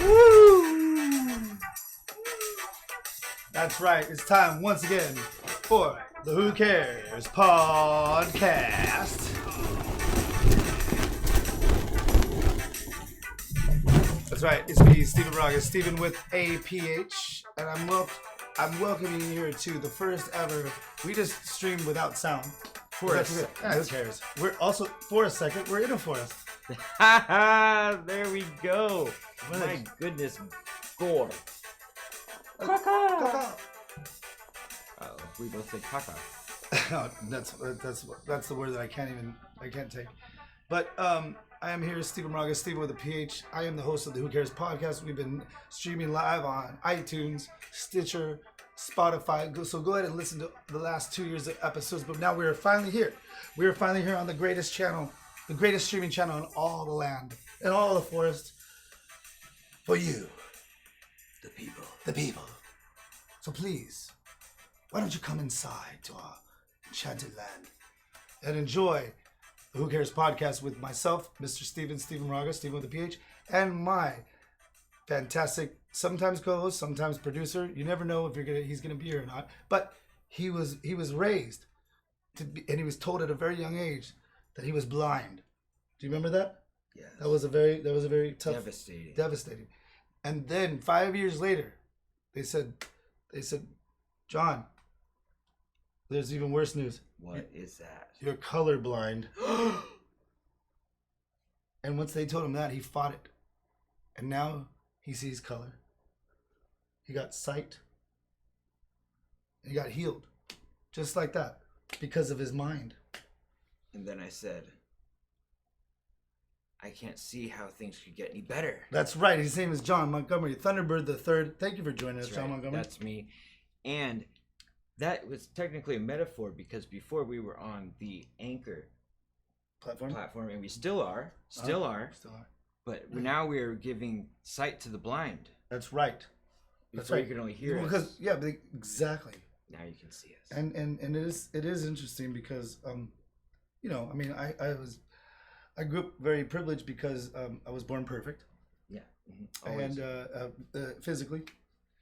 Woo! That's right. It's time once again for the Who Cares podcast. That's right. It's me, Stephen Raga, Stephen with APH, and I'm welcoming you here to the first ever. We just streamed without sound. For a second. Yeah, who cares? We're also for a second. We're in a forest. There we go. My goodness, gore. Caca. Oh, we both say caca. No, that's the word that I can't take. But I am here, Stephen Raga, Stephen with a PH. I am the host of the Who Cares podcast. We've been streaming live on iTunes, Stitcher, Spotify. So go ahead and listen to the last 2 years of episodes. But now we are finally here. We are finally here on the greatest channel, the greatest streaming channel in all the land, in all the forest. For you, the people. So please, why don't you come inside to our enchanted land and enjoy the Who Cares podcast with myself, Mr. Stephen Raga, Stephen with a PH, and my fantastic, sometimes co-host, sometimes producer. You never know if he's gonna be here or not. But he was raised to be, and he was told at a very young age that he was blind. Do you remember that? Yes. That was a very tough, Devastating. And then 5 years later, they said, John, there's even worse news. What is that? You're colorblind. And once they told him that, he fought it. And now he sees color. He got sight. He got healed. Just like that. Because of his mind. And then I said, I can't see how things could get any better. That's right. His name is John Montgomery, Thunderbird the Third. Thank you for joining us, That's John right. Montgomery. That's me. And that was technically a metaphor because before we were on the Anchor platform, and we still are, but now we're giving sight to the blind. That's right. Before you could only hear us. Yeah, exactly. Now you can see us. And it is interesting because you know, I mean, I grew up very privileged because I was born perfect. Yeah. Mm-hmm. And physically.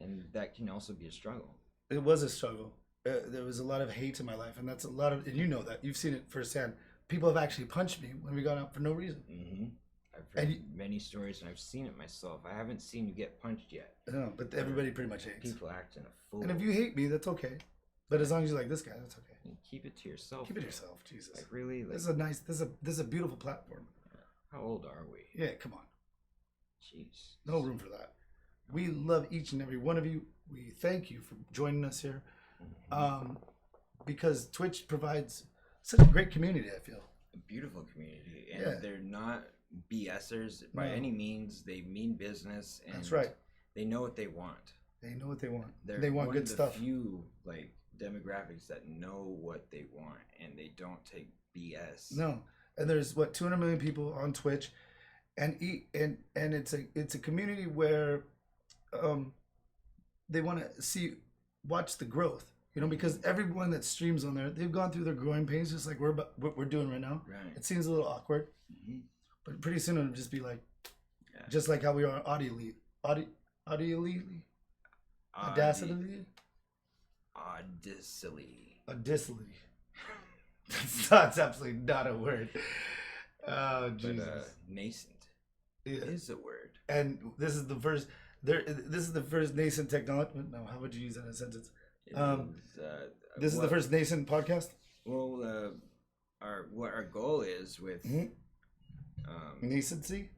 And that can also be a struggle. It was a struggle. There was a lot of hate in my life, and that's a lot of, and you know that. You've seen it firsthand. People have actually punched me when we got out for no reason. Mm-hmm. I've heard many stories, and I've seen it myself. I haven't seen you get punched yet. No, but everybody pretty much hates. People acting a fool. And if you hate me, that's okay. But as long as you like this guy, that's okay. And keep it to yourself. Keep it to yourself, Jesus. Like really, this is a nice. This is a beautiful platform. How old are we? Yeah, come on. Jeez. No room for that. We love each and every one of you. We thank you for joining us here, because Twitch provides such a great community. I feel a beautiful community, and they're not BSers by any means. They mean business, and that's right. They know what they want. They know what they want. They're they want one good of the stuff. Few like demographics that know what they want, and they don't take BS. No, and there's 200 million people on Twitch, and it's a community where they want to watch the growth, you know, because everyone that streams on there, they've gone through their growing pains, just like what we're doing right now. Right. It seems a little awkward, but pretty soon it'll just be like, just like how we are audacity. That's absolutely not a word. Oh, Jesus. But, nascent is a word. And this is the first. This is the first nascent technology. No, how would you use that in a sentence? This is the first nascent podcast. Well, our goal is with nascency,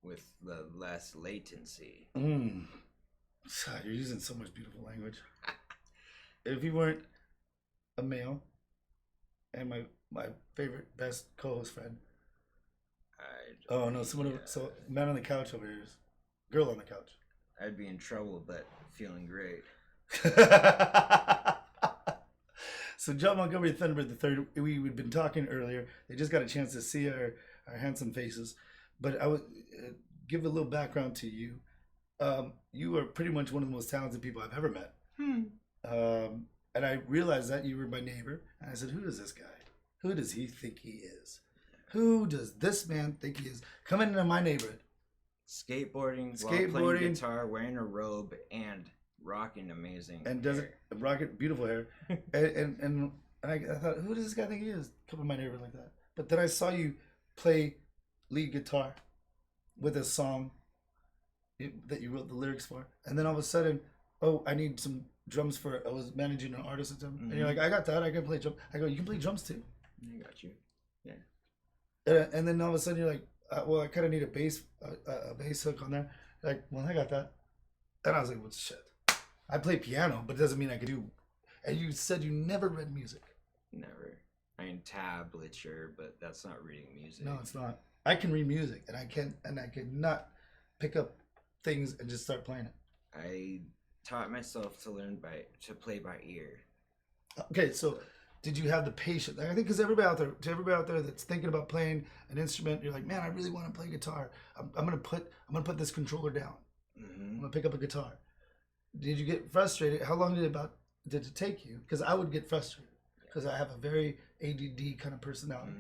with the less latency. God, you're using so much beautiful language. If you weren't a male and my favorite best co-host friend. So man on the couch over here is girl on the couch. I'd be in trouble, but feeling great. So John Montgomery Thunderbird the Third, we've been talking earlier. They just got a chance to see our handsome faces, but I would give a little background to you. You are pretty much one of the most talented people I've ever met. And I realized that you were my neighbor, and I said, "Who is this guy? Who does he think he is? Who does this man think he is coming into my neighborhood?" Skateboarding while playing guitar, wearing a robe, and rocking amazing and does it rocket beautiful hair, and I thought, who does this guy think he is? Come on my neighbor like that. But then I saw you play lead guitar with a song that you wrote the lyrics for, and then all of a sudden, oh, I need some drums for. I was managing an artist at the time, and you're like, I got that. I can play drum. I go, you can play drums too. I got you. Yeah. And then all of a sudden you're like, well, I kind of need a bass hook on there. Like, well, I got that. And I was like, well, shit. I play piano, but it doesn't mean I can do. And you said you never read music. Never. I mean, tablature, but that's not reading music. No, it's not. I can read music, and I cannot pick up things and just start playing it. I taught myself to play by ear. Okay, so did you have the patience? I think because everybody out there that's thinking about playing an instrument, you're like, man, I really want to play guitar. I'm gonna put this controller down. I'm gonna pick up a guitar. Did you get frustrated? How long did it take you? Because I would get frustrated because I have a very ADD kind of personality.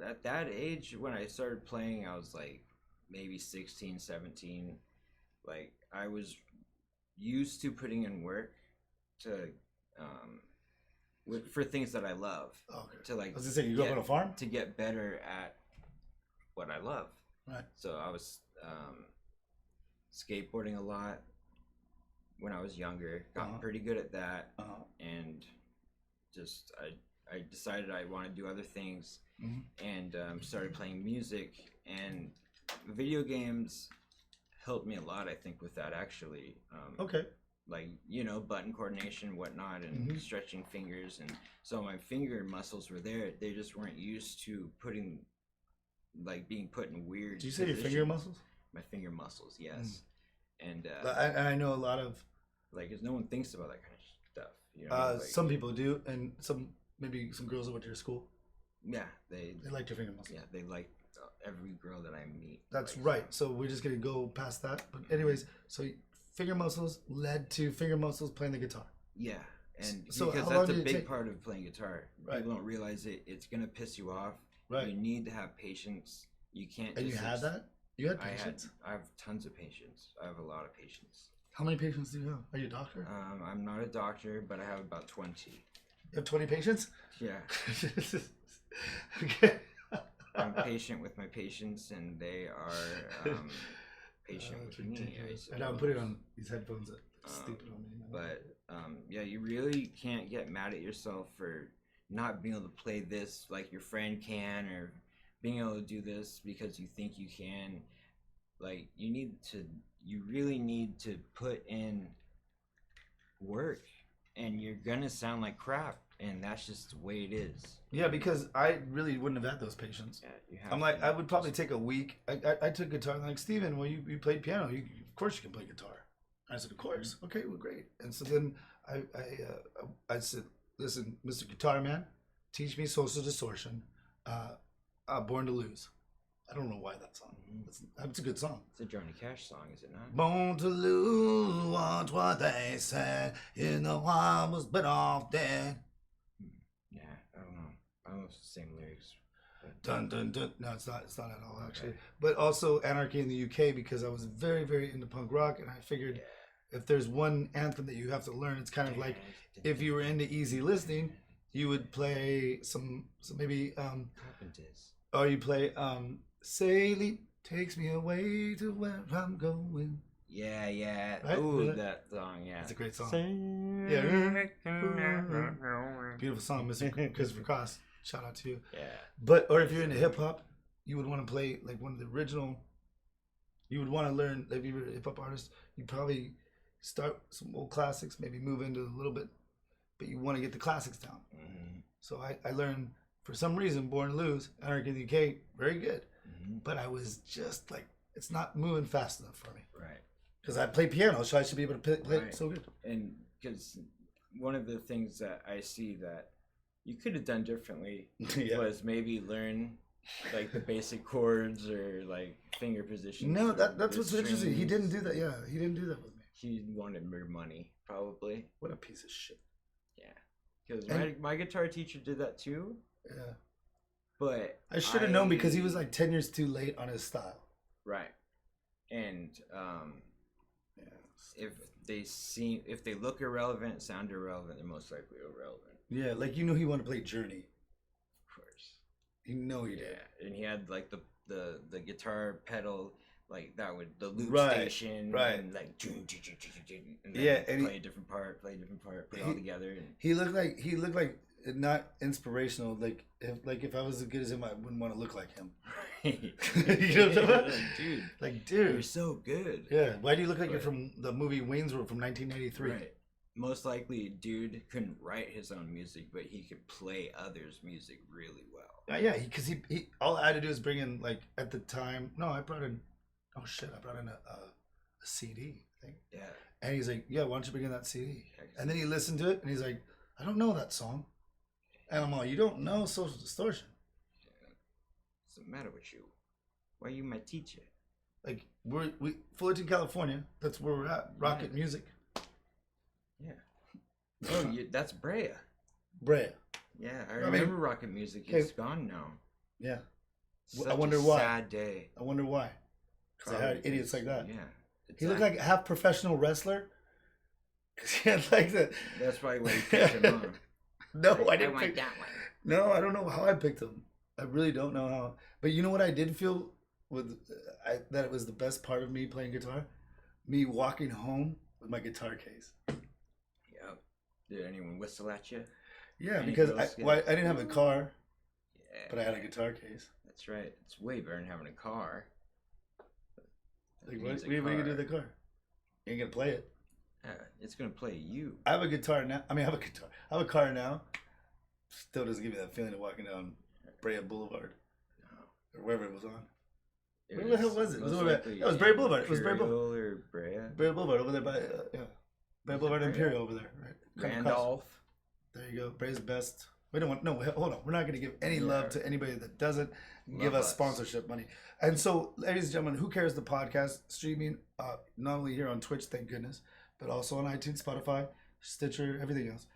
At that age, when I started playing, I was like maybe 16, 17. Like, I was used to putting in work to for things that I love. Okay. To like, I was gonna say, you grew up on a farm? To get better at what I love. Right. So I was skateboarding a lot when I was younger. Got pretty good at that, and just I decided I want to do other things, and started playing music, and video games helped me a lot, I think, with that, actually. Okay. Like, button coordination and whatnot, and stretching fingers, and so my finger muscles were there. They just weren't used to being put in weird. Did you say your finger muscles? My finger muscles, yes. And I know a lot of, like, because no one thinks about that kind of stuff. Some people do, and maybe some girls that went to your school. Yeah, they like your finger muscles. Yeah, they like every girl that I meet. That's right. So we're just gonna go past that. But anyways, so finger muscles led to finger muscles playing the guitar. Yeah, and so because that's a big part of playing guitar. Right. People don't realize it. It's gonna piss you off. Right. You need to have patience. You can't. And you had that? You had patience? I have tons of patience. I have a lot of patience. How many patients do you have? Are you a doctor? I'm not a doctor, but I have about 20. You have 20 patients? Yeah. Okay. I'm patient with my patients, and they are patient with me. And I'm putting on these headphones that stupid on me. But yeah, you really can't get mad at yourself for not being able to play this like your friend can, or being able to do this because you think you can. Like, you really need to put in work, and you're gonna sound like crap, and that's just the way it is. Yeah, because I really wouldn't have had those patients. Yeah, I'm like, I would probably take a week. I took guitar, and like, Steven, well, you played piano. Of course you can play guitar. And I said, of course. Okay, well, great. And so then I said, listen, Mr. Guitar Man, teach me social distortion. Born to Lose. I don't know why that song. It's a good song. It's a Johnny Cash song, is it not? Born to lose, watch what they said. You know I was better off dead. Yeah, I don't know. I don't know if it's the same lyrics. Dun dun dun. No, it's not at all, actually. Okay. But also Anarchy in the UK, because I was very, very into punk rock, and I figured if there's one anthem that you have to learn, it's kind of like if you were into easy listening, you would play some maybe Carpenters. Or you play Sailing Takes Me Away to Where I'm Going. Yeah. Right? Ooh, that song, yeah. It's a great song. Yeah. Beautiful song, Mr. Christopher Cross. Shout out to you. Yeah. Or if you're into hip hop, you would want to play like one of the original. You would want to learn, if you were a hip hop artist, you'd probably start some old classics, maybe move into a little bit, but you want to get the classics down. So I learned, for some reason, Born to Lose, Anarchy in the UK, very good. But I was just like, it's not moving fast enough for me. Right. Because I play piano, so I should be able to play it so good. And because one of the things that I see that you could have done differently was maybe learn like the basic chords or like finger positions. No, that's what's interesting. He didn't do that. Yeah, he didn't do that with me. He wanted more money, probably. What a piece of shit. Yeah. Because my guitar teacher did that too. Yeah. But I should have known because he was like 10 years too late on his style. Right. And if they look irrelevant, sound irrelevant, they're most likely irrelevant. Yeah, like he wanted to play Journey. Of course. He did. And he had like the guitar pedal, like that would the loop right, station, right? And like and then and play a different part, put it all together. And he looked like not inspirational. Like if I was as good as him, I wouldn't want to look like him. You know what I'm talking about? Dude, you're so good. Yeah. Why do you look like you're from the movie Wayne's World from 1983? Right. Most likely, dude couldn't write his own music, but he could play others' music really well. Yeah, because he all I had to do is bring in, like, at the time. No, I brought in. Oh shit! I brought in a CD. I think. Yeah. And he's like, "Yeah, why don't you bring in that CD?" And then he listened to it, and he's like, "I don't know that song." And I'm like, "You don't know Social Distortion?" What's the matter with you? Why are you my teacher? Like we Fullerton, California. That's where we're at. Rocket Music. Yeah. Oh, that's Brea. Brea. Yeah, I remember Rocket Music. It's gone now. Yeah. I wonder why. Sad day. I wonder why. Because I had idiots like that. Yeah. He looked like a half professional wrestler. Because he had like that. That's probably why you picked him on. No, I didn't pick that one. No, I don't know how I picked him. I really don't know how. But you know what I did feel that it was the best part of me playing guitar? Me walking home with my guitar case. Yep. Did anyone whistle at you? Yeah, because I didn't have a car. Yeah. But I had a guitar case. That's right. It's way better than having a car. Like, what are you going to do with the car? You ain't going to play it. It's going to play you. I have a guitar now. I have a car now. Still doesn't give me that feeling of walking down Brea Boulevard. No. Or wherever it was on. Where the hell was it? It was Brea Boulevard. It was Brea Boulevard. Or Brea? Brea Boulevard over there by, Brea Boulevard Imperial over there, right? Randolph. There you go. Brea's best. We don't want, no, hold on. We're not going to give any love to anybody that doesn't give us sponsorship money. And so, ladies and gentlemen, Who Cares the Podcast, streaming not only here on Twitch, thank goodness, but also on iTunes, Spotify, Stitcher, everything else.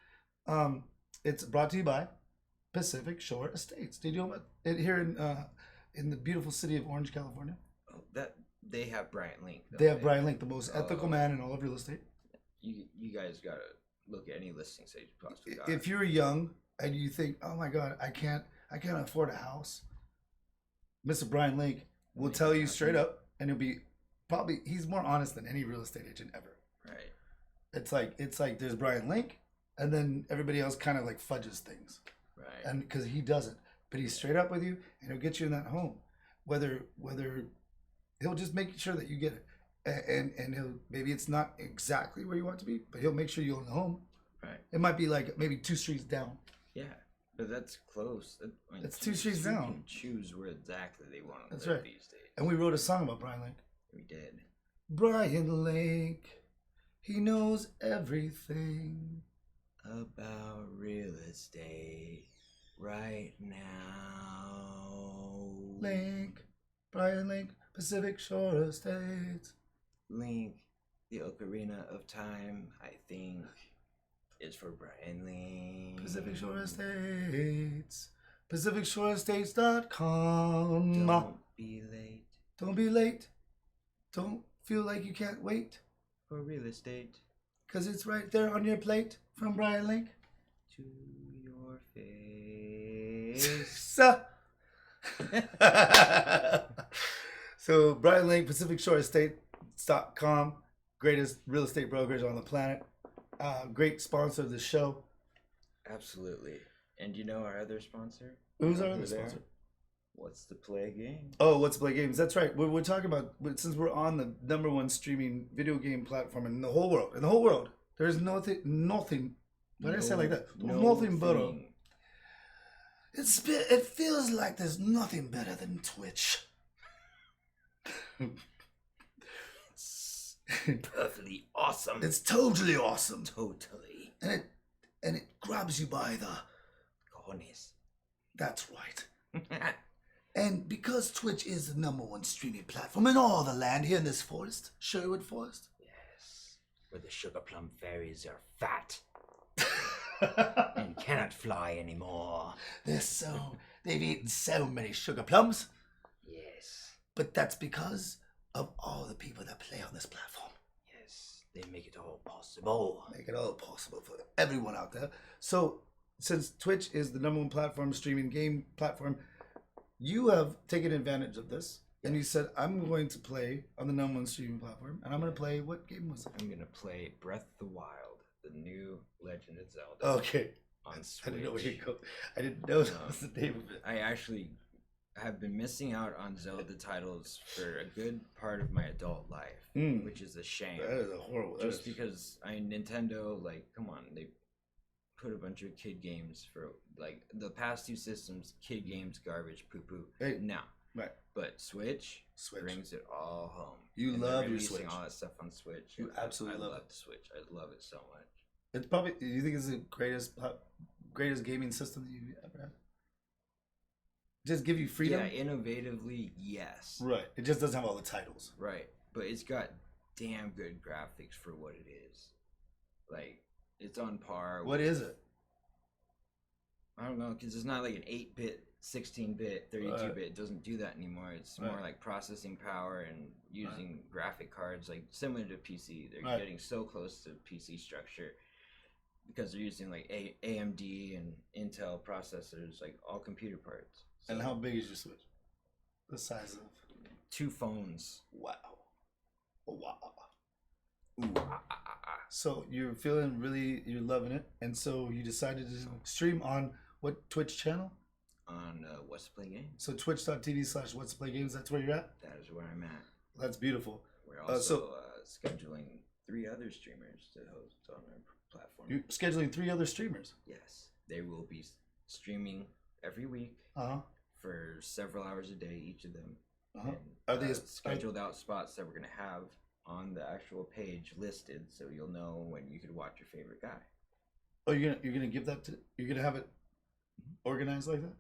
It's brought to you by Pacific Shore Estates. Did you know about it here in the beautiful city of Orange, California? Oh, that they have Brian Link. They have Brian Link, the most ethical man in all of real estate. You guys gotta look at any listings that you possibly got. If you're young and you think, oh my God, I can't afford a house, Mr. Brian Link will tell you straight up, and he's more honest than any real estate agent ever. Right. It's like there's Brian Link, and then everybody else kind of like fudges things. Right. And because he doesn't, but he's straight up with you, and he'll get you in that home. Whether he'll just make sure that you get it, and he'll, maybe it's not exactly where you want it to be, but he'll make sure you own the home. Right. It might be like maybe 2 streets down. Yeah, but that's close. It's 2 streets down. Can choose where exactly they want to live right. These days. And we wrote a song about Brian Link. We did. Brian Link, he knows everything about real estate right now. Link, Brian Link, Pacific Shore Estates. Link, the Ocarina of Time, I think, is for Brian Link. Pacific Shore Estates. PacificShoreEstates.com. Don't be late. Don't be late. Don't feel like you can't wait. For real estate. Because it's right there on your plate from Brian Link. To your face. So Brian Link, PacificShoreEstates.com. Greatest real estate brokerage on the planet. Great sponsor of the show. Absolutely. And you know our other sponsor? Who's our other sponsor? What's the Play Game? Oh, What's the Play Games? That's right. We're talking about, since we're on the #1 streaming video game platform in the whole world. There's nothing. Why did I say it like that? Nothing better. It feels like there's nothing better than Twitch. It's perfectly awesome. It's totally awesome. Totally. And it grabs you by the cojones. That's right. And because Twitch is the #1 streaming platform in all the land here in this forest, Sherwood Forest. Yes. Where the sugar plum fairies are fat. And cannot fly anymore. They're so They've eaten so many sugar plums. Yes. But that's because of all the people that play on this platform. Yes. They make it all possible. Make it all possible for everyone out there. So, since Twitch is the #1 platform, streaming game platform, you have taken advantage of this. And you said, I'm going to play on the #1 streaming platform. And I'm going to play, what game was it? I'm going to play Breath of the Wild, the new Legend of Zelda. Okay. On Switch. I didn't know where you go. I didn't know that was the name of it. I actually have been missing out on Zelda titles for a good part of my adult life, which is a shame. That is a horrible. Just because Nintendo, like, come on, they put a bunch of kid games for like the past 2 systems, kid games, garbage, poo poo. Hey. Now, right. But Switch brings it all home. You love your Switch. All that stuff on Switch. You absolutely love the Switch. I love it so much. It's probably. You think it's the greatest gaming system that you've ever had? Just give you freedom. Yeah, innovatively, yes. Right. It just doesn't have all the titles. Right, but it's got damn good graphics for what it is. Like, it's on par. What is it? I don't know, because it's not like an 8-bit, 16-bit, 32-bit. It doesn't do that anymore. It's more like processing power and using graphic cards, like similar to PC. They're getting so close to PC structure because they're using like AMD and Intel processors, like all computer parts. So, and how big is your Switch? The size of 2 phones. Wow. Wow. Ooh. So you're feeling you're loving it, and so you decided to stream on what Twitch channel? On What's to Play Games. So twitch.tv/What's to Play Games. That's where you're at. That is where I'm at. That's beautiful. We're also scheduling 3 other streamers to host on our platform. You're scheduling 3 other streamers. Yes, they will be streaming every week for several hours a day, each of them. And, are they scheduled out spots that we're gonna have on the actual page listed, so you'll know when you could watch your favorite guy. Oh, you're gonna give that to? You're gonna have it organized like that?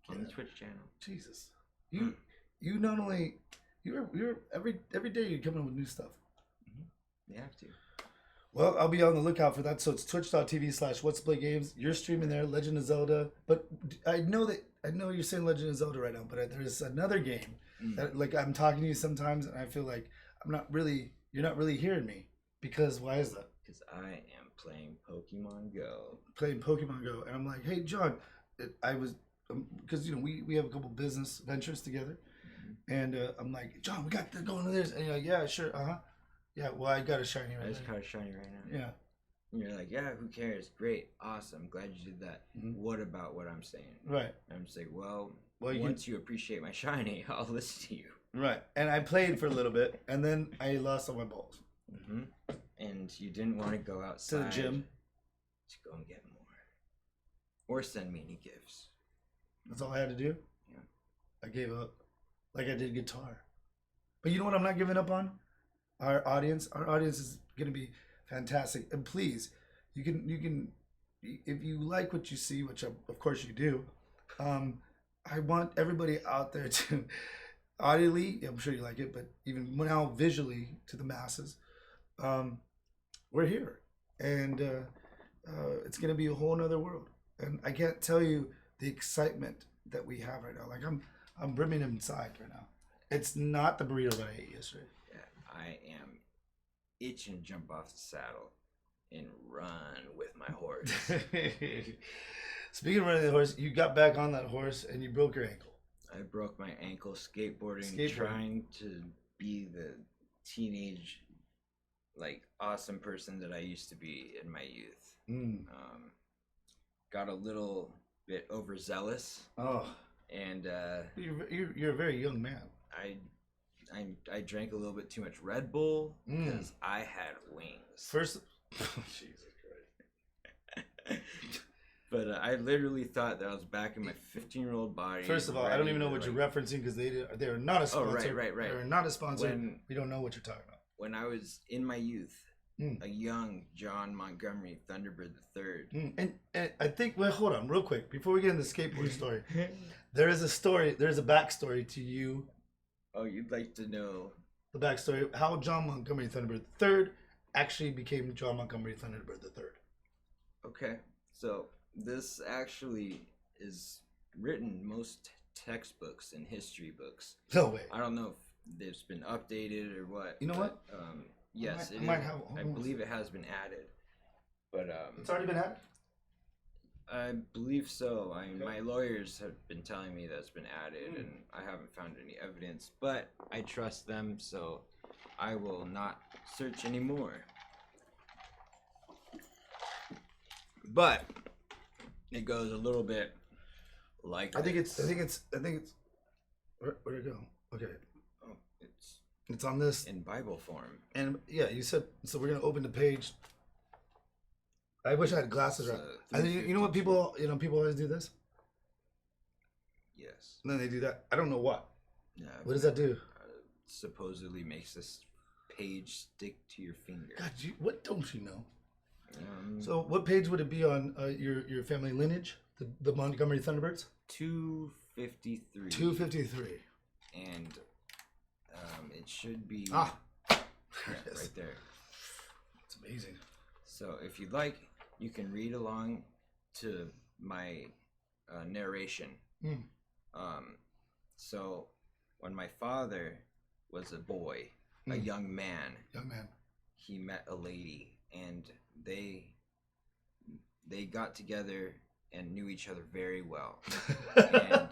On the Twitch channel. Jesus, you not only you're every day you're coming up with new stuff. You have to. Well, I'll be on the lookout for that. So it's twitch.tv/What's to Play Games. You're streaming there, Legend of Zelda. But I know you're saying Legend of Zelda right now, but there's another game that, like, I'm talking to you sometimes, and I feel like you're not really hearing me. Because why is that? Because I am playing Pokemon Go. Playing Pokemon Go, and I'm like, hey, John, I was, because we have a couple business ventures together, and I'm like, John, we got to go into this, and you're like, yeah, sure, yeah, well, I got a shiny right now. I just got a shiny right now. Yeah. And you're like, yeah, who cares? Great, awesome, glad you did that. What about what I'm saying? Right. And I'm just like, well once you appreciate my shiny, I'll listen to you. Right. And I played for a little bit, and then I lost all my balls. And you didn't want to go outside to the gym to go and get more, or send me any gifts. That's all I had to do. Yeah. I gave up, like I did guitar. But you know what? I'm not giving up on our audience. Our audience is gonna be fantastic, and please, you can, if you like what you see, which of course you do. I want everybody out there to audibly, I'm sure you like it, but even now visually to the masses, we're here, and it's gonna be a whole nother world. And I can't tell you the excitement that we have right now. Like I'm brimming inside right now. It's not the burrito that I ate yesterday. Yeah, I am itching to jump off the saddle and run with my horse. Speaking of running the horse, you got back on that horse and you broke your ankle. I broke my ankle skateboarding. Trying to be the teenage, like, awesome person that I used to be in my youth. Got a little bit overzealous. And you're a very young man. I drank a little bit too much Red Bull because I had wings. Jesus Christ. But I literally thought that I was back in my 15-year-old body. First of all, I don't even know what you're referencing because they are not a sponsor. Oh, right. They're not a sponsor. We don't know what you're talking about. When I was in my youth, a young John Montgomery Thunderbird III. And I think, well, hold on real quick. Before we get into the skateboard story, there's a backstory to you. Oh, you'd like to know the backstory, how John Montgomery Thunderbird III actually became John Montgomery Thunderbird III. Okay, so this actually is written most textbooks and history books. No way. I don't know if it's been updated or what. You know what? Yes, I believe it has been added. But it's already been added? I believe so. My lawyers have been telling me that it's been added, and I haven't found any evidence. But I trust them, so I will not search anymore. But it goes a little bit like I think it's. Where'd it go? Okay. Oh, it's on this in Bible form. And yeah, you said so. We're gonna open the page. I wish I had glasses. Right. I think you know what people always do this. Yes. And then they do that. I don't know what. Yeah. What does that do? Supposedly makes this page stick to your finger. God, what don't you know? So what page would it be on your family lineage? The Montgomery Thunderbirds? 253. 253. And it should be yes. Right there. It's amazing. So if you'd like, you can read along to my narration. So when my father was a boy, a young man, he met a lady, and they got together and knew each other very well. And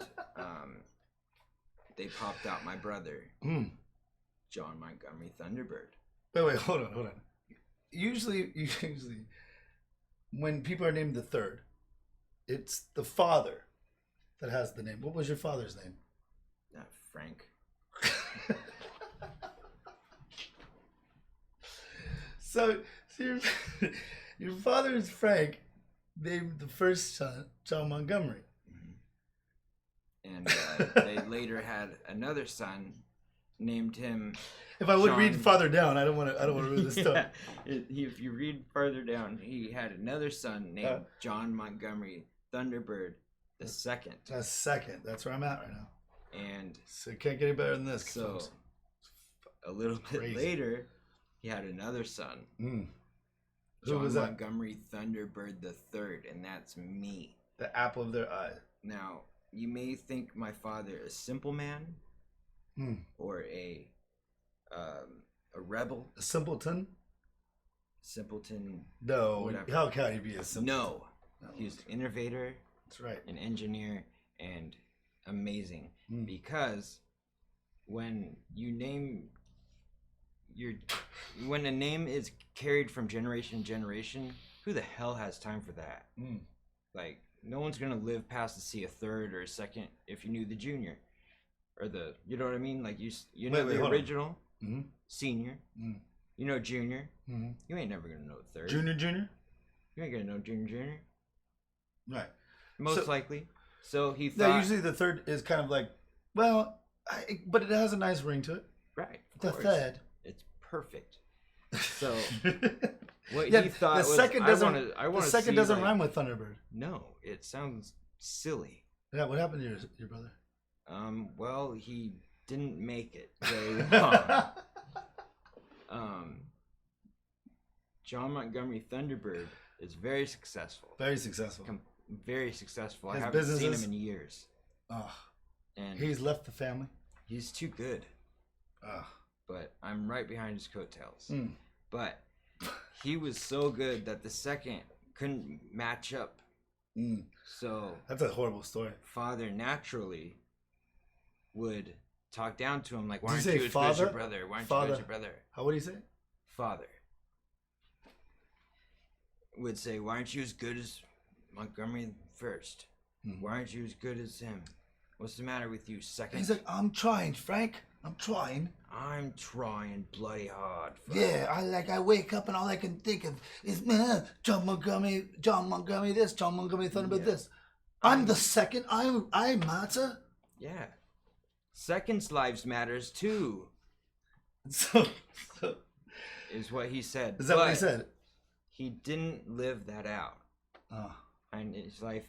they popped out my brother, John Montgomery Thunderbird. Wait, hold on. Usually, when people are named the third, it's the father that has the name. What was your father's name? Frank. So your father is Frank, named the first son John Montgomery. And they later had another son, named him. If I would read farther down, I don't want to ruin this stuff. If you read farther down, he had another son named John Montgomery Thunderbird the second. That's where I'm at right now. And so it can't get any better than this. So folks. A little bit later, he had another son. Who John was that? Montgomery Thunderbird the third, and that's me. The apple of their eye. Now, you may think my father a simple man, or a rebel. A simpleton? Simpleton. No. Whatever. How can he be a simpleton? No. He's an innovator. That's right. An engineer, and amazing. Because when you name when a name is carried from generation to generation, who the hell has time for that? Like, no one's gonna live past to see a third or a second if you knew the junior or the, you know what I mean? Like you know the original, senior, you know junior. You ain't never gonna know third. Junior. You ain't gonna know junior. Right. Most likely. So he thought. Yeah, usually the third is kind of like, well, but it has a nice ring to it. Right. The third. It's perfect. So what yeah, he thought the was, second doesn't. The second doesn't like, rhyme with Thunderbird. No, it sounds silly. Yeah. What happened to your brother? Well, he didn't make it very long. John Montgomery Thunderbird is very successful. Very successful. Very successful. His I haven't seen businesses- him in years. And he's left the family. He's too good. But I'm right behind his coattails. But he was so good that the second couldn't match up. So that's a horrible story. Father naturally would talk down to him like, "Why aren't you you as good as your brother? Why aren't you as Father? your brother?" How would he say? Father would say, "Why aren't you as good as Montgomery first? Why aren't you as good as him? What's the matter with you, second?" He's like, "I'm trying, Frank. I'm trying. I'm trying bloody hard. Frank." Yeah, I wake up and all I can think of is John Montgomery this, John Montgomery Thunderbird this. I'm the second. I matter. Yeah. Seconds' lives matters too. So is what he said. Is that what he said? He didn't live that out. And his life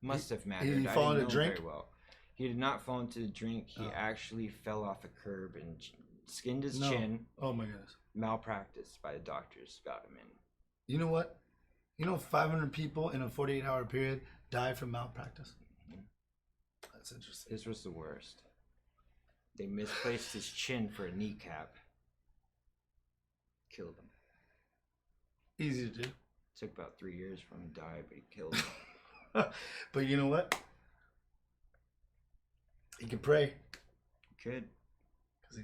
must have mattered. He fall into drink? Very well. He did not fall into the drink. He actually fell off a curb and skinned his chin. Oh my goodness. Malpractice by the doctors got him in. You know what? 500 people in a 48-hour period die from malpractice. That's interesting. His was the worst. They misplaced his chin for a kneecap. Killed him. Easy to do. Took about 3 years for him to die, but he killed him. But you know what? He can pray. He could. Cause he...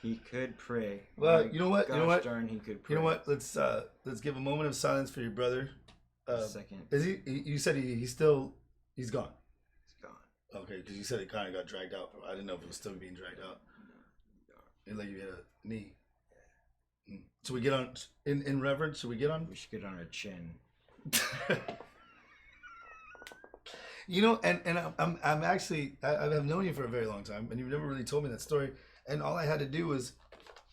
He could pray. Well, My you know what? gosh You know what? Darn, he could pray. You know what? Let's give a moment of silence for your brother. Second. Is he? You said he's gone. He's gone. Okay, because you said it kind of got dragged out. I didn't know if it was still being dragged out. No. Like you hit a knee. Yeah. Should we get on in reverence? Should we get on? We should get on our chin. You know, and I'm actually I've known you for a very long time, and you've never really told me that story. And all I had to do was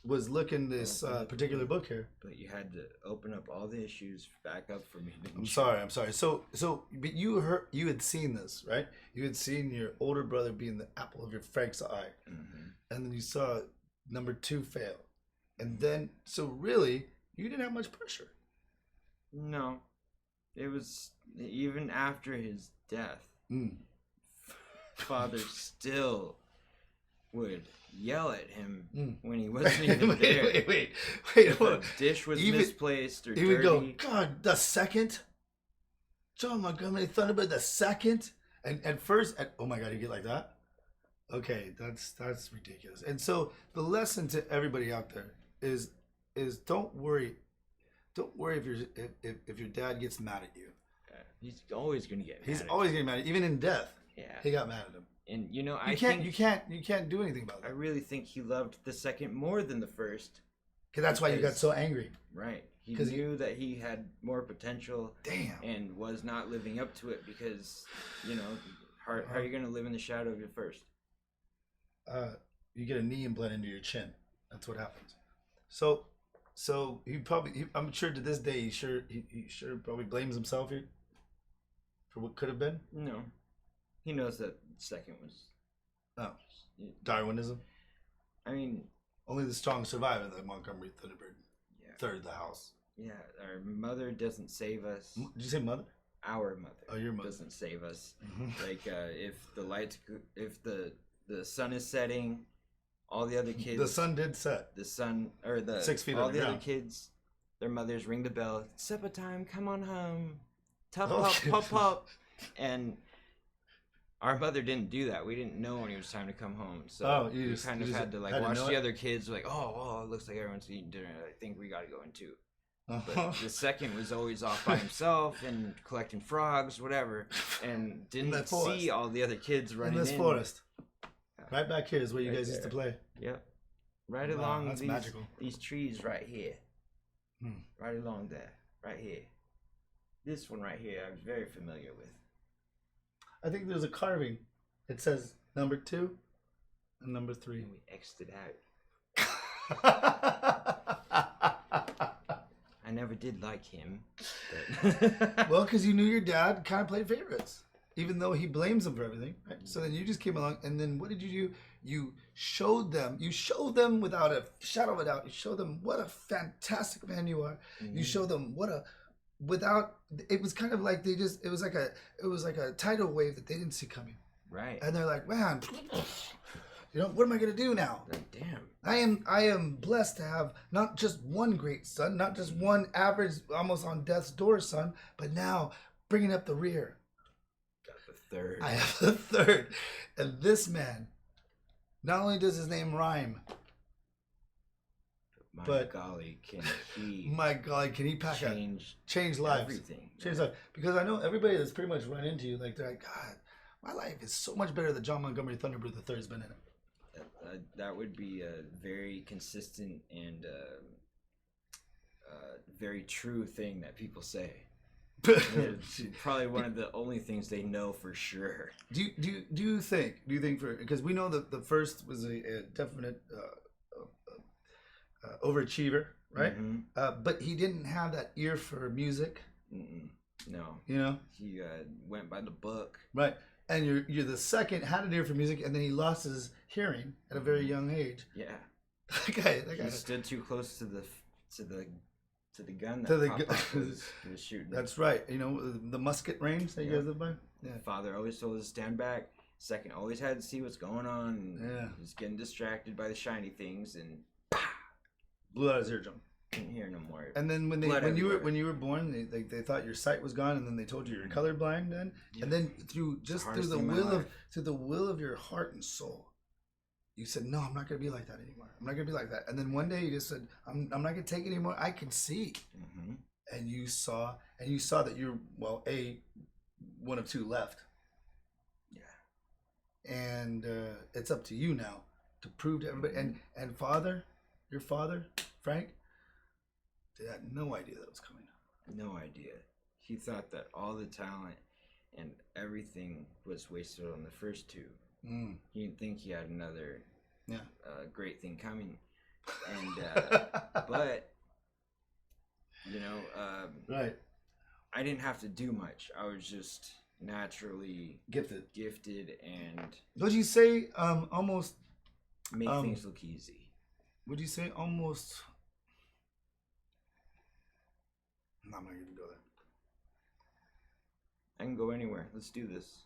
look in this particular book here. But you had to open up all the issues back up for me. I'm sorry. So, but you had seen this, right? You had seen your older brother being the apple of your Frank's eye, and then you saw number 2 fail, and then so really you didn't have much pressure. No, it was even after his death. Father still would yell at him when he wasn't even there. Wait. If a dish was misplaced or he dirty. would go, God, the second? John Montgomery Thunderbird, the second? And at first, oh my God, you get like that? Okay, that's ridiculous. And so the lesson to everybody out there is don't worry if your dad gets mad at you. He's always gonna get mad. He's always getting mad at you. Even in death. Yeah. He got mad at him. And you know, you can't do anything about that. I really think he loved the second more than the first. Because that's why you got so angry. Right. He knew that he had more potential. Damn. And was not living up to it because, you know, how are you going to live in the shadow of your first? You get a knee implant into your chin. That's what happens. So I'm sure to this day he sure probably blames himself here for what could have been. No. He knows that second was Darwinism. I mean, only the strong survive in the Montgomery Thunderbird. Yeah. Third the house. Yeah, our mother doesn't save us. Did you say mother? Our mother. Oh, your mother doesn't save us. Like if the sun is setting, all the other kids. The sun did set. The sun or the 6 feet all underground. the other kids, their mothers ring the bell. Supper time. Come on home. Pop. And our mother didn't do that. We didn't know when it was time to come home. So we had to like watch the other kids like, oh, it looks like everyone's eating dinner. I think we got to go in too. But the second was always off by himself and collecting frogs, whatever, and didn't see all the other kids running in. In this forest. Right back here is where you guys used to play. Yep. Right along magical. These trees right here. Right along there. Right here. This one right here I'm very familiar with. I think there's a carving. It says number 2 and number 3. And we X'd it out. I never did like him. But well, because you knew your dad kind of played favorites, even though he blames him for everything. Right? So then you just came along, and then what did you do? You showed them without a shadow of a doubt. You showed them what a fantastic man you are. You showed them it was kind of like it was like a tidal wave that they didn't see coming. Right. And they're like, man, what am I gonna do now? Like, damn. I am blessed to have not just one great son, not just one average, almost on death's door son, but now bringing up the rear. Got the third. I have the third, and this man, not only does his name rhyme, my golly, can he pack change lives? Everything. Change lives. Because I know everybody that's pretty much run into you, like they're like, God, my life is so much better than John Montgomery Thunderbird III has been in it. That would be a very consistent and very true thing that people say. It's probably one of the only things they know for sure. Do you think because we know that the first was a definite overachiever, right? But he didn't have that ear for music. No. You know? He went by the book. Right. And you're the second, had an ear for music, and then he lost his hearing at a very young age. Yeah. That guy he stood too close to the to the gun To that the Papa gun. was shooting. That's right. You know, the musket range that you guys live by? Yeah. Father always told us to stand back. Second always had to see what's going on. And Yeah. was getting distracted by the shiny things and Blew out his eardrum. couldn't hear no more. And then when you were born, they thought your sight was gone, and then they told you you're colorblind. Then and then through the will of your heart and soul, you said, "No, I'm not going to be like that anymore. I'm not going to be like that." And then one day you just said, "I'm not going to take it anymore. I can see." Mm-hmm. And you saw that you're one of two left. Yeah. And it's up to you now to prove to everybody. And your father, Frank, they had no idea that was coming. No idea. He thought that all the talent and everything was wasted on the first two. Mm. He didn't think he had another great thing coming. And but right. I didn't have to do much. I was just naturally gifted and would you say almost make things look easy? Would you say almost? No, I'm not even go there. I can go anywhere. Let's do this.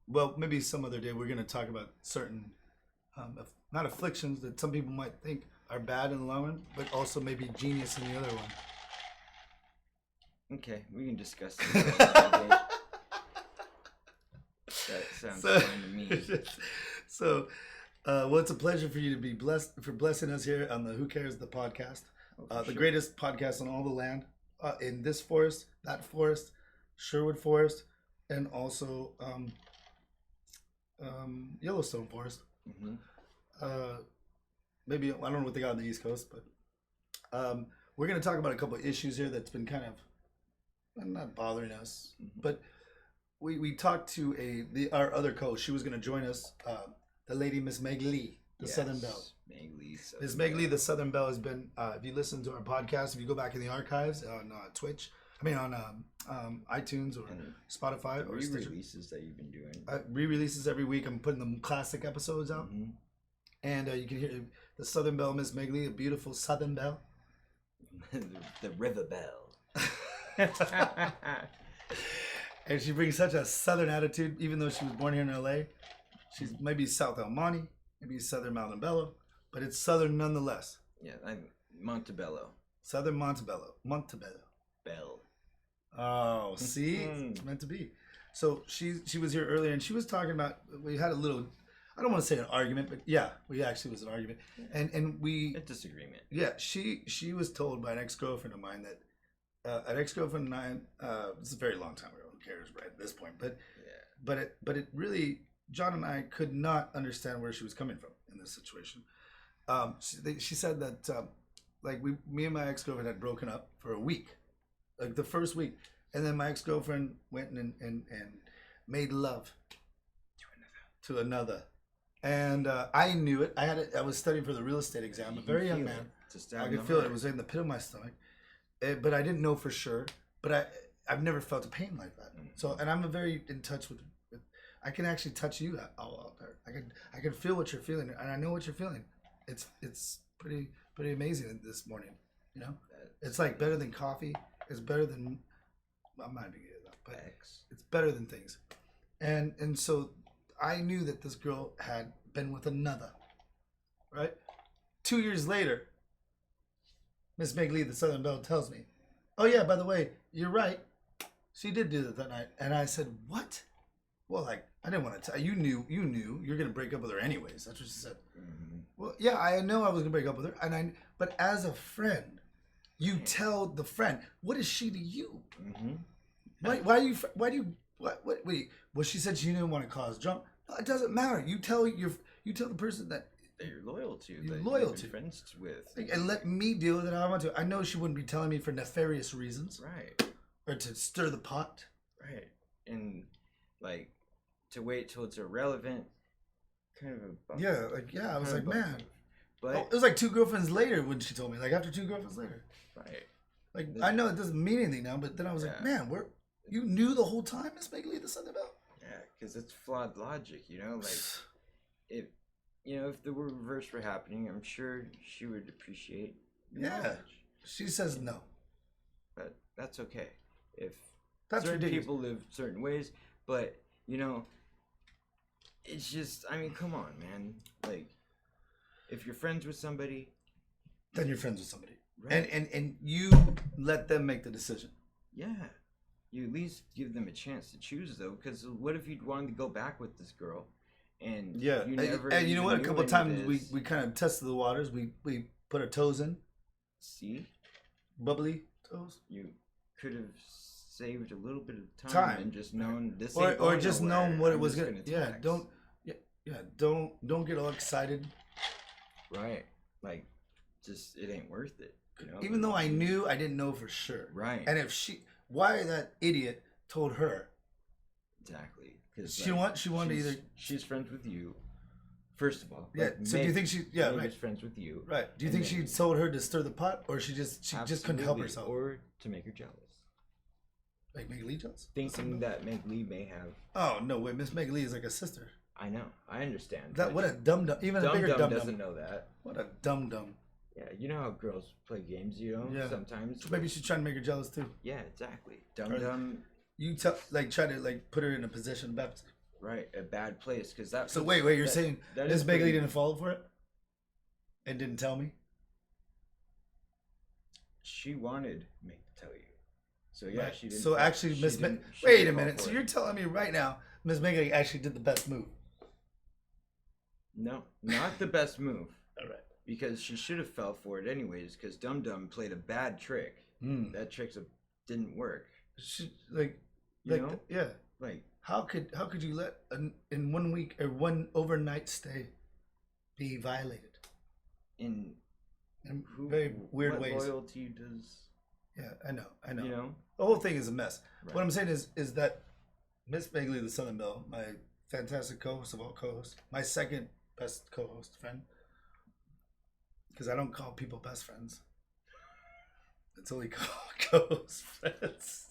Well, maybe some other day we're going to talk about certain, not afflictions that some people might think are bad in the long run, but also maybe genius in the other one. Okay, we can discuss this. That sounds fine to me. So, well, it's a pleasure for you to be blessing us here on the Who Cares the podcast, the greatest podcast on all the land, in this forest, that forest, Sherwood Forest, and also Yellowstone Forest. Mm-hmm. Maybe I don't know what they got on the East Coast, but we're going to talk about a couple of issues here that's been kind of not bothering us. Mm-hmm. But we talked to our other coach. She was going to join us, the lady Miss Meg Lee, the Southern Belle. Miss Meg Lee, the Southern Belle, has been. If you listen to our podcast, if you go back in the archives on Twitch. On iTunes or Spotify or re-releases that you've been doing. Re-releases every week. I'm putting the classic episodes out, mm-hmm. And you can hear the Southern Belle, Miss Meg Lee, a beautiful Southern Belle, the River Belle, and she brings such a Southern attitude, even though she was born here in LA. She's maybe South El Monte, maybe Southern Montebello, but it's Southern nonetheless. Yeah, I'm Montebello. Southern Montebello. Belle. Oh, see, it's meant to be. So she was here earlier, and she was talking about. We had a little, I don't want to say an argument, but yeah, we actually was an argument, and we a disagreement. Yeah, she was told by an ex-girlfriend of mine that an ex-girlfriend and I. This is a very long time ago. Who cares, right at this point? But yeah, but it really, John and I could not understand where she was coming from in this situation. She said that me and my ex-girlfriend had broken up for a week. Like the first week, and then my ex-girlfriend went and made love to another, and I knew it. I was studying for the real estate exam. A very young man. I could feel it. It was in the pit of my stomach, but I didn't know for sure. But I've never felt a pain like that. Mm-hmm. So, and I'm very in touch with. I can actually touch you all out there. I can feel what you're feeling, and I know what you're feeling. It's pretty amazing this morning. You know, it's like better than coffee. It's better than, I'm not even getting that, but it's better than things. And so I knew that this girl had been with another, right? 2 years later, Miss Meg Lee, the Southern Belle, tells me, oh yeah, by the way, you're right. She did do that night. And I said, what? Well, I didn't want to tell you. You knew you're going to break up with her anyways. That's what she said. Mm-hmm. Well, yeah, I know I was going to break up with her. But as a friend, you tell the friend, what is she to you? Mm-hmm. Wait, well, she said she didn't want to cause drama. No, it doesn't matter. You tell the person that you're loyal to, you're loyal to, friends with, and let me deal with it how I want to. I know she wouldn't be telling me for nefarious reasons, right? Or to stir the pot, right? And to wait till it's irrelevant, kind of a bump. Yeah, I was like, man. But it was like 2 girlfriends later when she told me. Like after 2 girlfriends later. Right. I know it doesn't mean anything now, but then I was like, man, you knew the whole time, Miss Meg Lee, the Southern Belle? Yeah, because it's flawed logic, you know? If the reverse were happening, I'm sure she would appreciate the knowledge. She says no. But that's okay. If That's certain ridiculous. people live certain ways, but it's just, I mean, come on, man. Like, if you're friends with somebody, then you're friends with somebody, right? and you let them make the decision. Yeah, you at least give them a chance to choose, though. Because what if you'd wanted to go back with this girl, and Yeah, you never and you know even what? A knew couple of any of times we this? kind of tested the waters. We put our toes in, See, bubbly toes, you could have saved a little bit of Time. and just known this or ain't going just nowhere. known what it I'm was just gonna. Yeah, tax. don't get all excited. Right, like, just it ain't worth it. Even though I knew, I didn't know for sure. Right. And if why that idiot told her? Exactly. Because She wanted either. She's friends with you. First of all. Yeah. Like, So do you think she? Yeah. Meg Right. is friends with you. Right. Do you And think she then- told her to stir the pot, or she just couldn't help Absolutely, herself? or to make her jealous, Like Meg Lee jealous? thinking that Meg Lee may have. Oh no way! Miss Meg Lee is like a sister. I know. I understand. That but what a dum dum. Even a bigger Dum dum doesn't dum. know that. What a dum dum. Yeah, you know how girls play games. Yeah. Sometimes. So maybe she's trying to make her jealous too. Yeah, exactly. Dum. You try to put her in a position of baptism. Right, a bad place because that. So wait, you're that- saying that Miss is Meg Lee pretty- didn't fall for it, and didn't tell me? She wanted me to tell you. So yeah, Right. she didn't. So fall- actually, she Miss Meg. didn't- she Wait a didn't fall minute. for So it. you're telling me right now, Miss Meg Lee actually did the best move? No, not the best move. All right. Because she should have fell for it anyways. Because Dum Dum played a bad trick. Hmm. That trick didn't work. She You know? yeah. Like, How could you let in 1 week or one overnight stay be violated in in very weird what ways? loyalty does Yeah, I know. you know? The whole thing is a mess. Right. What I'm saying is that Miss Begley, the Southern Belle, my fantastic co-host of all co-hosts, my second best co-host friend, because I don't call people best friends. It's only co-host friends.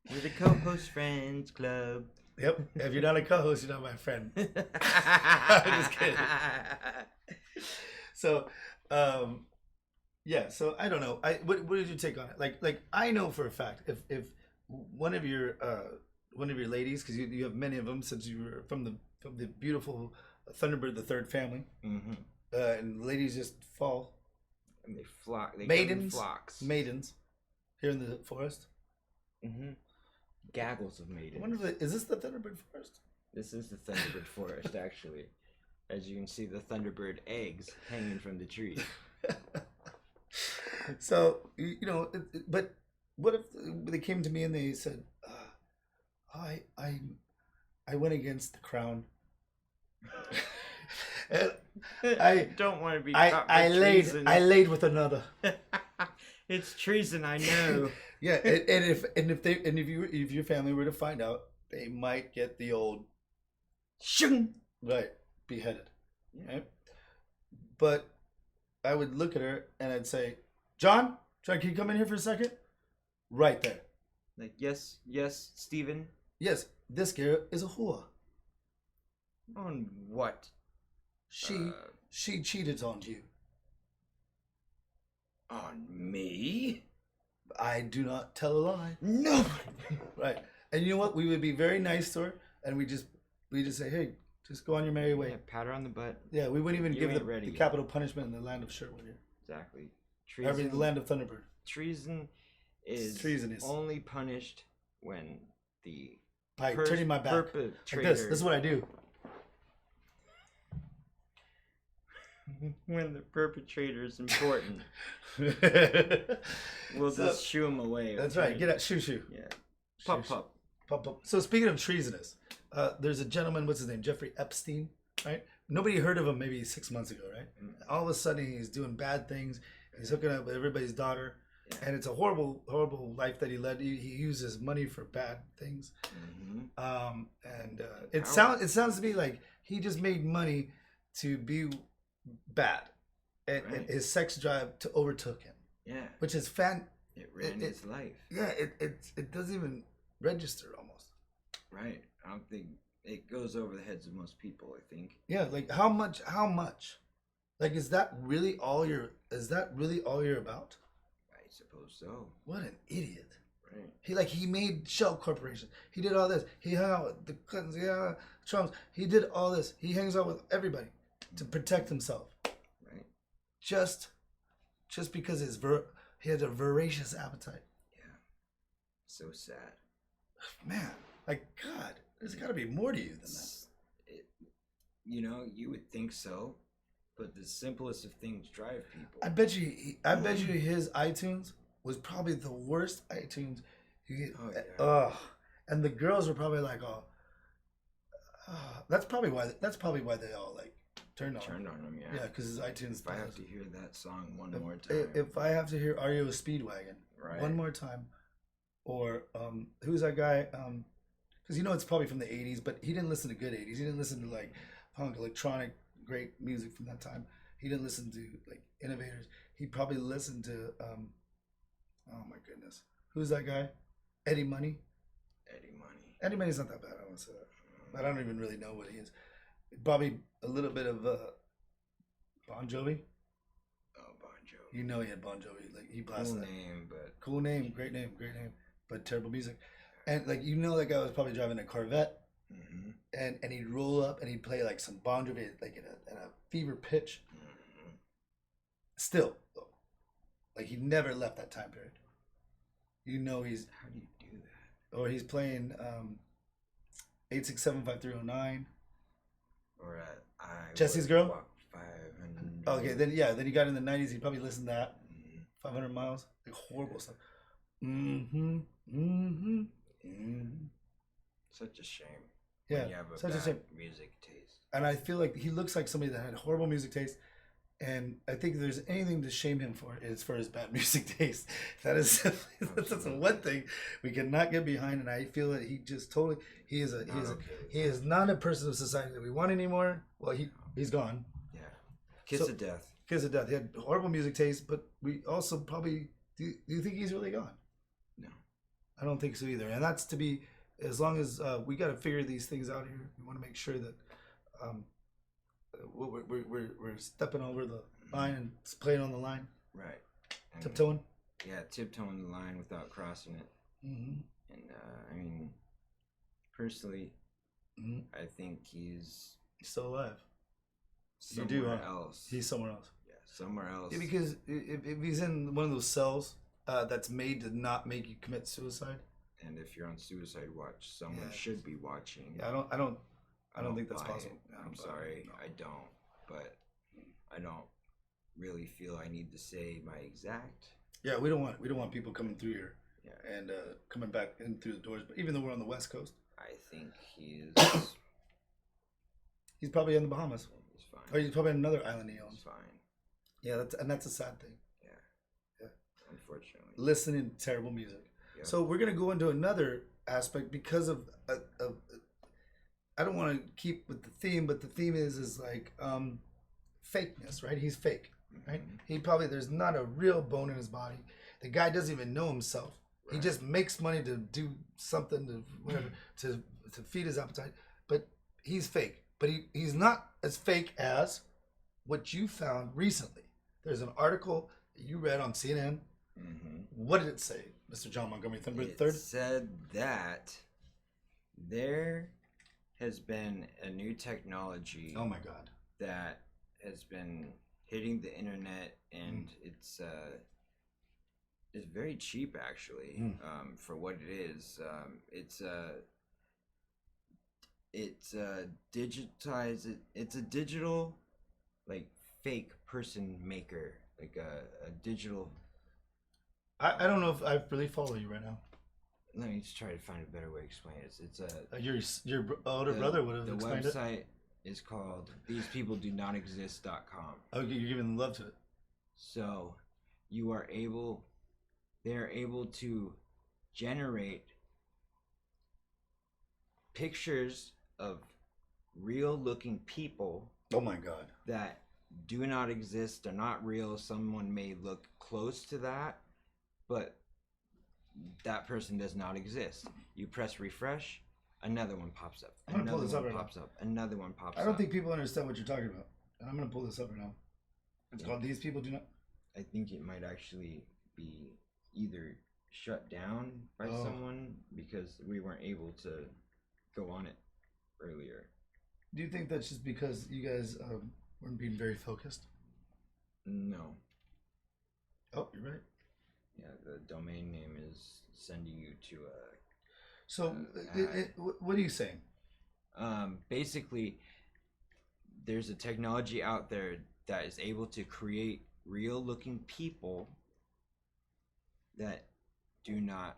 We're the co-host friends club. Yep. If you're not a co-host, you're not my friend. I'm just kidding. So, yeah. So I don't know. What did you take on it? Like I know for a fact if one of your ladies, because you have many of them since you were from the beautiful Thunderbird the Third family, Mm-hmm. and the ladies just fall And they flock. They Maidens. come in flocks. maidens here in the forest. Mm-hmm. Gaggles of I maidens. wonder if is this the Thunderbird forest? This is the Thunderbird forest, actually. As you can see, the Thunderbird eggs hanging from the tree. So but what if they came to me and they said, I went against the crown. And I don't want to be I caught I by laid treason. I laid with another. It's treason, I know. Yeah, and if your family were to find out, they might get the old Shung. right beheaded. Yeah. Right? But I would look at her and I'd say, John, can you come in here for a second? Right there. Like, yes, Stephen. Yes, this girl is a whore. On what? She cheated on you. On me? I do not tell a lie. No. Right. And you know what? We would be very nice to her, and we just say, hey, just go on your merry way. Yeah, pat her on the butt. Yeah, we wouldn't even You give ain't the ready yet. capital punishment in the land of Sherwood here. Exactly. I mean, the land of Thunderbird. Treason is treasonous. only punished when the By turning my back. Like perpetrator. this. This is what I do. When the perpetrator is important, we'll So- just shoo him away. That's okay? right. Get out. Shoo, shoo. Yeah. Shoo, Pop, shoo. pop. Pop, pop. So speaking of treasonous, there's a gentleman, what's his name? Jeffrey Epstein, right? Nobody heard of him maybe 6 months ago, right? All of a sudden he's doing bad things. He's hooking up with everybody's daughter. Yeah. And it's a horrible, horrible life that he led. He uses money for bad things. Mm-hmm. It How- sounds to me like he just made money to be bad. And Right. his sex drive overtook him, Yeah. which is It ran his life. yeah, it doesn't even register almost. Right. I don't think it goes over the heads of most people, I think. Yeah, like how much? Like is that really all you're about? suppose so. What an idiot. Right. He made Shell Corporation. He did all this. He hung out with the Clintons, Trumps. He did all this. He hangs out with everybody to protect himself. Right. Just because he had a voracious appetite. Yeah. So sad. Man, like God, there's got to be more to you than that. You would think so, but the simplest of things drive people. I bet you his iTunes was probably the worst iTunes you get. Oh, yeah. And the girls were probably like, that's probably why they all like turned on him. Yeah. Yeah, because his iTunes. If I have to hear that song one more time. If I have to hear REO Speedwagon one more time, or who's that guy? Because it's probably from the '80s, but he didn't listen to good '80s. He didn't listen to like punk, electronic, great music from that time. He didn't listen to like innovators. He probably listened to oh my goodness, who's that guy? Eddie Money. Eddie Money's not that bad. I want to say that, but I don't even really know what he is. Probably a little bit of Bon Jovi. Oh, Bon Jovi. He had Bon Jovi. Like he blasted Cool name, great name, but terrible music. And like that guy was probably driving a Corvette. Mm-hmm. And he'd roll up and he'd play like some Bon Jovi like at a fever pitch. Mm-hmm. Still, though, like he never left that time period. He's how do you do that? Or he's playing 8675309. Or Jesse's Girl. 500. Okay, then he got in the '90s. He probably listened to that. 500 Miles, like horrible stuff. Such a shame. Yeah, when you have a such bad a shame. Music taste. And I feel like he looks like somebody that had horrible music taste. And I think if there's anything to shame him for, it's for his bad music taste. That's one thing we cannot get behind. And I feel that he just totally he is not a person of society that we want anymore. Well, he's gone. Yeah, kiss of death. Kiss of death. He had horrible music taste, but we also probably do you think he's really gone? No, I don't think so either. And that's to be as long as we got to figure these things out here. We want to make sure that we're stepping over the line and playing on the line. Right. And tiptoeing. Yeah, tiptoeing the line without crossing it. Mm-hmm. And I mean, personally, I think he's still alive. Somewhere else. He's somewhere else. Yeah, somewhere else. Yeah, because if he's in one of those cells that's made to not make you commit suicide. And if you're on suicide watch, someone should be watching. Yeah, I don't think that's possible. I'm sorry, no. I don't. But I don't really feel I need to say my exact. Yeah, we don't want people coming through here. Yeah. And coming back in through the doors. But even though we're on the West Coast, I think he's probably in the Bahamas. He's fine. Or he's probably in another island he owns. He's fine. Yeah, that's a sad thing. Yeah. Unfortunately. Listening to terrible music. Yep. So we're gonna go into another aspect because of I don't want to keep with the theme, but the theme is like fakeness, right? He's fake, right? There's not a real bone in his body. The guy doesn't even know himself. Right. He just makes money to do something to whatever to feed his appetite. But he's fake. But he's not as fake as what you found recently. There's an article that you read on CNN. Mm-hmm. What did it say, Mr. John Montgomery III? It said that there has been a new technology. Oh my God! That has been hitting the internet, and it's very cheap actually for what it is. It's digitized. It's a digital, like fake person maker, like a digital. I don't know if I really follow you right now. Let me just try to find a better way to explain it. It's a your older brother would have explained it. The website is called thesepeopledonoexist.com. Oh, you're giving love to it. So they're able to generate pictures of real looking people. Oh my God. That do not exist, are not real. Someone may look close to that, but that person does not exist. You press refresh, another one pops up. Another one pops up. Another one pops up. I don't think people understand what you're talking about. And I'm going to pull this up right now. It's called These People Do Not. I think it might actually be either shut down by someone because we weren't able to go on it earlier. Do you think that's just because you guys weren't being very focused? No. Oh, you're right. Yeah, the domain name is sending you to a... So, what are you saying? Basically, there's a technology out there that is able to create real-looking people that do not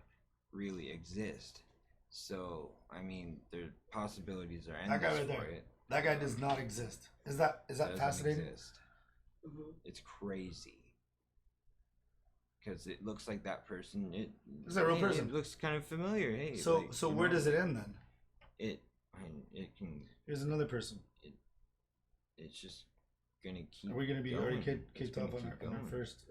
really exist. So, I mean, the possibilities are endless that guy right for there. it. That guy does not exist. Is that fascinating? Mm-hmm. It's crazy. Because it looks like that person. Is that a real person? It looks kind of familiar. Hey. So where does it end then? It can. Here's another person. It's just gonna keep. Are we gonna be going. already kicked off on our first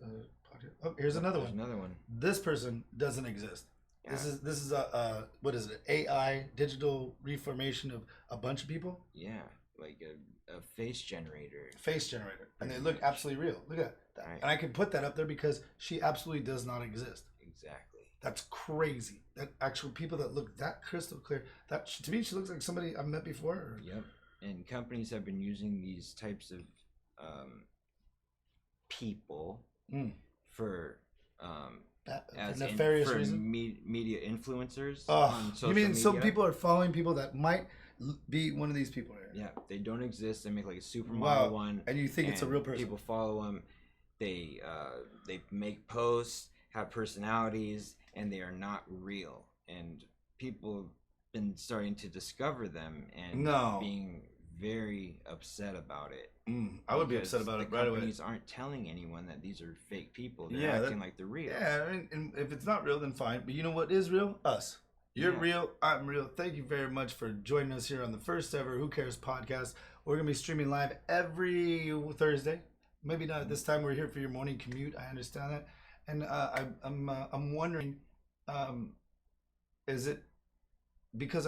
podcast? Oh, here's another one. Another one. This person doesn't exist. Yeah. This is a what is it? AI digital reformation of a bunch of people. Yeah, like a face generator. Face generator, and they look absolutely real. Look at that, right. And I can put that up there because she absolutely does not exist. Exactly. That's crazy. That actual people that look that crystal clear. That to me, she looks like somebody I've met before. Or... Yep. And companies have been using these types of people for as nefarious reasons. Media influencers. On social media. Some people are following people that might be one of these people here? Yeah, they don't exist. They make like a supermodel one, and you think it's a real person. People follow them. They make posts, have personalities, and they are not real. And people have been starting to discover them and being very upset about it. I would be upset about it right away. Companies aren't telling anyone that these are fake people. They're acting like they're real. Yeah, and if it's not real, then fine. But you know what is real? Us. You're real. I'm real. Thank you very much for joining us here on the first ever Who Cares podcast. We're going to be streaming live every Thursday. Maybe not at this time. We're here for your morning commute. I understand that. And I'm wondering, is it because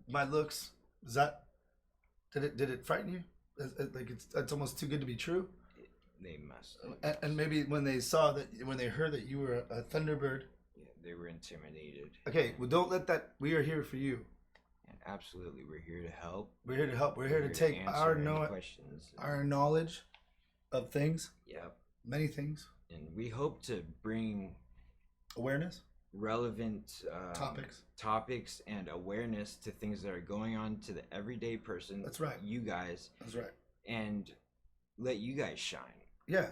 my looks, did it frighten you? Like it's almost too good to be true? They must. And maybe when they heard that you were a Thunderbird, they were intimidated. Okay, well, don't let that. We are here for you. And absolutely, we're here to help. We're here to help. We're here to take our knowledge of things. Yep. Many things. And we hope to bring awareness, relevant topics, and awareness to things that are going on to the everyday person. That's right. You guys. That's right. And let you guys shine. Yeah.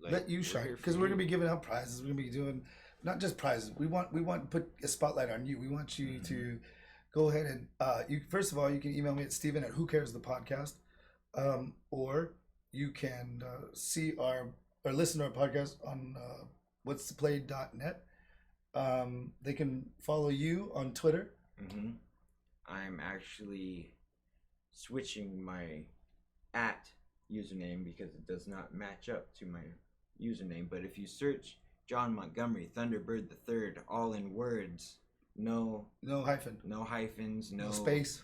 Let you shine, because we're gonna be giving out prizes. We're gonna be doing. Not just prizes. We want to put a spotlight on you. We want you to go ahead and first of all, you can email me at Steven@WhoCaresThePodcast, or you can see or listen to our podcast on what'stoplay.net. They can follow you on Twitter. I'm actually switching my @username because it does not match up to my username. But if you search John Montgomery Thunderbird the Third, all in words, no hyphens, no space,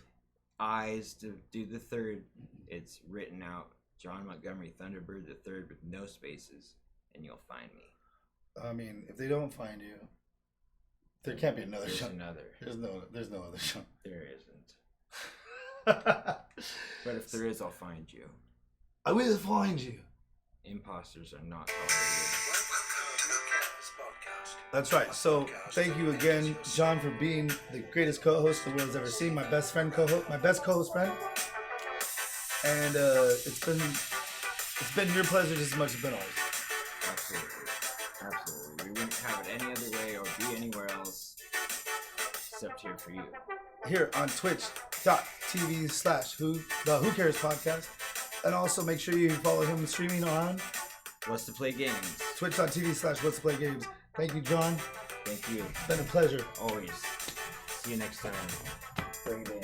I's to do the third. It's written out John Montgomery Thunderbird the Third with no spaces, and you'll find me. I mean, if they don't find you, there can't be another show. There's no other show. There isn't. But if there is, I'll find you. I will find you. Imposters are not tolerated. That's right. So thank you again, John, for being the greatest co-host the world's ever seen. My best co-host friend. And it's been your pleasure just as much as been ours. Absolutely. We wouldn't have it any other way or be anywhere else except here for you. Here on twitch.tv/ the Who Cares podcast. And also make sure you follow him streaming on What's to Play Games. Twitch.tv/ What's to Play Games. Thank you, John. Thank you. It's been a pleasure. Always. See you next time. Bring it in.